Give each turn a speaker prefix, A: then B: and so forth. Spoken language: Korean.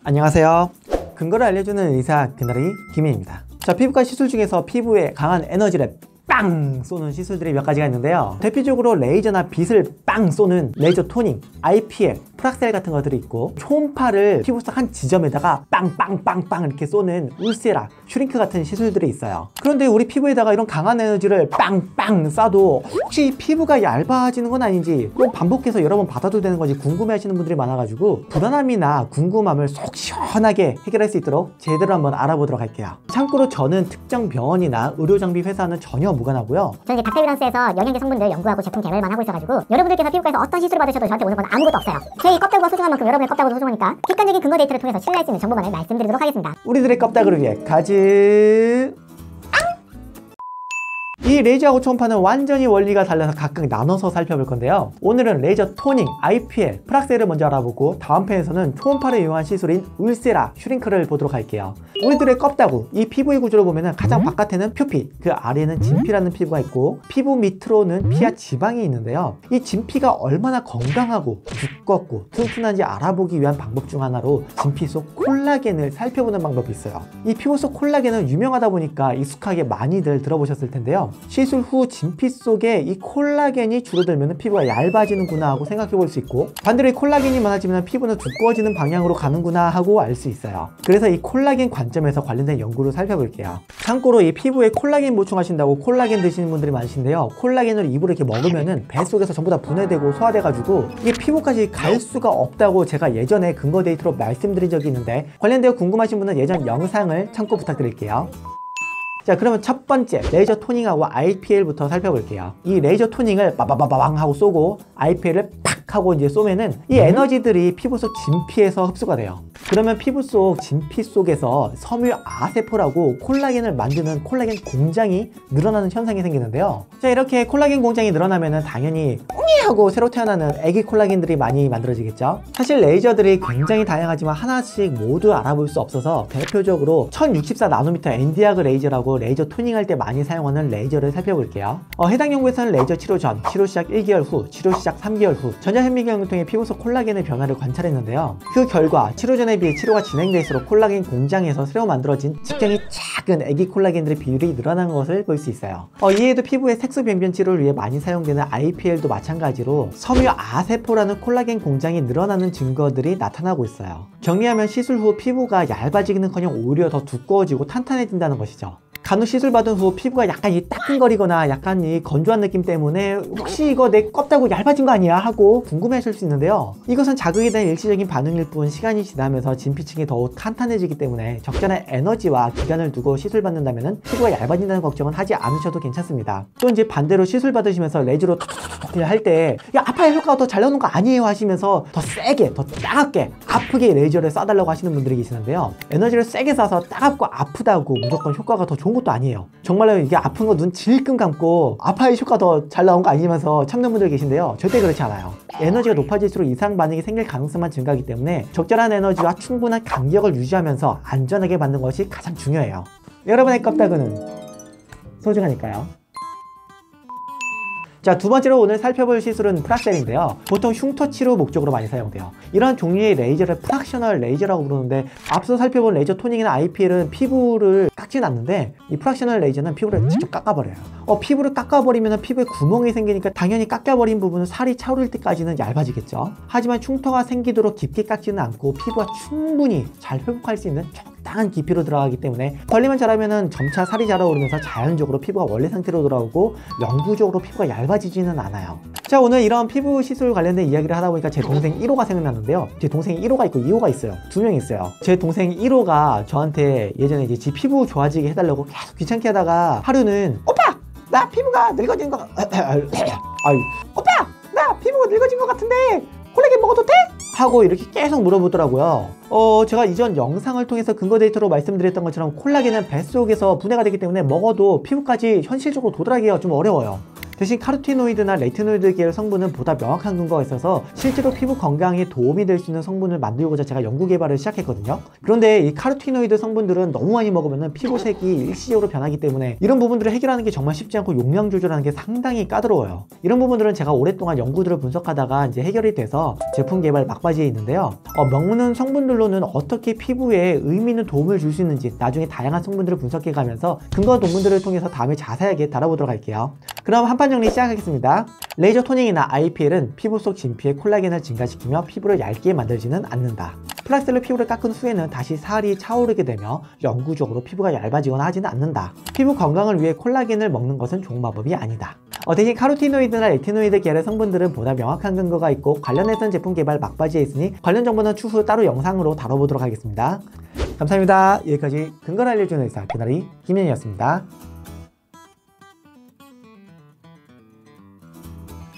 A: 안녕하세요. 근거를 알려주는 의사 그나리 김혜입니다. 자, 피부과 시술 중에서 피부에 강한 에너지를 빵 쏘는 시술들이 몇 가지가 있는데요. 대표적으로 레이저나 빛을 빵 쏘는 레이저 토닝, IPL, 프락셀 같은 것들이 있고, 초음파를 피부 속 한 지점에다가 빵빵빵빵 이렇게 쏘는 울세라, 슈링크 같은 시술들이 있어요. 그런데 우리 피부에다가 이런 강한 에너지를 빵빵 쏴도 혹시 피부가 얇아지는 건 아닌지, 꼭 반복해서 여러 번 받아도 되는 건지 궁금해 하시는 분들이 많아가지고 불안함이나 궁금함을 속 시원하게 해결할 수 있도록 제대로 한번 알아보도록 할게요. 참고로 저는 특정 병원이나 의료장비 회사는 전혀 무관하고요.
B: 저는 이제 닥터비런스에서 영양제 성분들 연구하고 제품 개발만 하고 있어가지고 여러분들께서 피부과에서 어떤 시술을 받으셔도 저한테 오는 건 아무것도 없어요. 제 이 껍데기가 소중한 만큼 여러분의 껍데기도 소중하니까 객관적인 근거 데이터를 통해서 신뢰할 수 있는 정보만을 말씀드리도록 하겠습니다.
A: 우리들의 껍데기를 위해 가지... 이 레이저하고 초음파는 완전히 원리가 달라서 각각 나눠서 살펴볼 건데요. 오늘은 레이저 토닝, IPL, 프락셀을 먼저 알아보고 다음 편에서는 초음파를 이용한 시술인 울세라, 슈링크를 보도록 할게요. 우리들의 껍다구, 이 피부의 구조를 보면 가장 바깥에는 표피, 그 아래에는 진피라는 피부가 있고, 피부 밑으로는 피와 지방이 있는데요. 이 진피가 얼마나 건강하고 두껍고 튼튼한지 알아보기 위한 방법 중 하나로 진피 속 콜라겐을 살펴보는 방법이 있어요. 이 피부 속 콜라겐은 유명하다 보니까 익숙하게 많이들 들어보셨을 텐데요. 시술 후 진피 속에 이 콜라겐이 줄어들면 피부가 얇아지는구나 하고 생각해 볼 수 있고, 반대로 이 콜라겐이 많아지면 피부는 두꺼워지는 방향으로 가는구나 하고 알 수 있어요. 그래서 이 콜라겐 관점에서 관련된 연구를 살펴볼게요. 참고로 이 피부에 콜라겐 보충하신다고 콜라겐 드시는 분들이 많으신데요, 콜라겐을 입으로 이렇게 먹으면은 배 속에서 전부 다 분해되고 소화돼 가지고 이게 피부까지 갈 수가 없다고 제가 예전에 근거 데이터로 말씀드린 적이 있는데, 관련되어 궁금하신 분은 예전 영상을 참고 부탁드릴게요. 자, 그러면 첫 번째 레이저 토닝하고 IPL부터 살펴볼게요. 이 레이저 토닝을 빠바바바방 하고 쏘고 IPL을 팍 하고 이제 쏘면은 이 에너지들이 피부 속 진피에서 흡수가 돼요. 그러면 피부 속 진피 속에서 섬유 아세포라고 콜라겐을 만드는 콜라겐 공장이 늘어나는 현상이 생기는데요. 자, 이렇게 콜라겐 공장이 늘어나면은 당연히 웅이 하고 새로 태어나는 애기 콜라겐들이 많이 만들어지겠죠. 사실 레이저들이 굉장히 다양하지만 하나씩 모두 알아볼 수 없어서 대표적으로 1064나노미터 엔디아그 레이저라고 레이저 토닝할 때 많이 사용하는 레이저를 살펴볼게요. 해당 연구에서는 레이저 치료 전, 치료 시작 1개월 후, 치료 시작 3개월 후 전자현미경을 통해 피부 속 콜라겐의 변화를 관찰했는데요. 그 결과 치료 전에 비해 치료가 진행될수록 콜라겐 공장에서 새로 만들어진 직경이 작은 애기 콜라겐들의 비율이 늘어나는 것을 볼 수 있어요. 이외에도 피부의 색소 변변 치료를 위해 많이 사용되는 IPL도 마찬가지로 섬유 아세포라는 콜라겐 공장이 늘어나는 증거들이 나타나고 있어요. 정리하면 시술 후 피부가 얇아지기는커녕 오히려 더 두꺼워지고 탄탄해진다는 것이죠. 간혹 시술 받은 후 피부가 약간 이 따끔거리거나 약간 이 건조한 느낌 때문에 혹시 이거 내 껍데기 얇아진 거 아니야 하고 궁금해 하실 수 있는데요. 이것은 자극에 대한 일시적인 반응일 뿐 시간이 지나면서 진피층이 더욱 탄탄해지기 때문에 적절한 에너지와 기간을 두고 시술 받는다면 피부가 얇아진다는 걱정은 하지 않으셔도 괜찮습니다. 또 이제 반대로 시술 받으시면서 레이저로 할 때 야, 아파요, 효과가 더 잘 나오는 거 아니에요 하시면서 더 세게, 더 따갑게, 아프게 레이저를 쏴달라고 하시는 분들이 계시는데요. 에너지를 세게 쏴서 따갑고 아프다고 무조건 효과가 더 좋은 것도 아니에요. 정말로 이게 아픈 거 눈 질끈 감고 아파요 효과 더 잘 나온 거 아니면서 참는 분들 계신데요. 절대 그렇지 않아요. 에너지가 높아질수록 이상 반응이 생길 가능성만 증가하기 때문에 적절한 에너지와 충분한 간격을 유지하면서 안전하게 받는 것이 가장 중요해요. 여러분의 껍데기는 소중하니까요. 자, 두 번째로 오늘 살펴볼 시술은 프락셀인데요. 보통 흉터 치료 목적으로 많이 사용돼요. 이런 종류의 레이저를 프락셔널 레이저라고 부르는데, 앞서 살펴본 레이저 토닝이나 IPL은 피부를 깎진 않는데 이 프락셔널 레이저는 피부를 직접 깎아버려요. 피부를 깎아버리면 피부에 구멍이 생기니까 당연히 깎아버린 부분은 살이 차오를 때까지는 얇아지겠죠. 하지만 흉터가 생기도록 깊게 깎지는 않고 피부가 충분히 잘 회복할 수 있는 적당한 깊이로 들어가기 때문에 관리만 잘하면 점차 살이 자라오르면서 자연적으로 피부가 원래 상태로 돌아오고 영구적으로 피부가 얇아지지는 않아요. 자, 오늘 이런 피부 시술 관련된 이야기를 하다 보니까 제 동생 1호가 생각났는데요. 제 동생이 1호가 있고 2호가 있어요. 두 명 있어요. 제 동생 1호가 저한테 예전에 이제 지 피부 좋아지게 해달라고 계속 귀찮게 하다가 하루는 오빠! 나 피부가 늙어진 거 아유, 오빠! 나 피부가 늙어진 것 같은데 콜라겐 먹어도 돼? 하고 이렇게 계속 물어보더라고요. 제가 이전 영상을 통해서 근거 데이터로 말씀드렸던 것처럼 콜라겐은 뱃속에서 분해가 되기 때문에 먹어도 피부까지 현실적으로 도달하기가 좀 어려워요. 대신 카로티노이드나 레티노이드 계열 성분은 보다 명확한 근거가 있어서 실제로 피부 건강에 도움이 될 수 있는 성분을 만들고자 제가 연구 개발을 시작했거든요. 그런데 이 카로티노이드 성분들은 너무 많이 먹으면 피부색이 일시적으로 변하기 때문에 이런 부분들을 해결하는 게 정말 쉽지 않고 용량 조절하는 게 상당히 까다로워요. 이런 부분들은 제가 오랫동안 연구들을 분석하다가 이제 해결이 돼서 제품 개발 막바지에 있는데요. 먹는 성분들로는 어떻게 피부에 의미 있는 도움을 줄 수 있는지 나중에 다양한 성분들을 분석해 가면서 근거 논문들을 통해서 다음에 자세하게 다뤄보도록 할게요. 그럼 한판 정리 시작하겠습니다. 레이저 토닝이나 IPL은 피부 속 진피의 콜라겐을 증가시키며 피부를 얇게 만들지는 않는다. 플락셀로 피부를 깎은 후에는 다시 살이 차오르게 되며 영구적으로 피부가 얇아지거나 하지는 않는다. 피부 건강을 위해 콜라겐을 먹는 것은 좋은 방법이 아니다. 대신 카로티노이드나 레티노이드 계열의 성분들은 보다 명확한 근거가 있고 관련해서는 제품 개발 막바지에 있으니 관련 정보는 추후 따로 영상으로 다뤄보도록 하겠습니다. 감사합니다. 여기까지 근거를 알려주는 의사 그날이 김현이었습니다.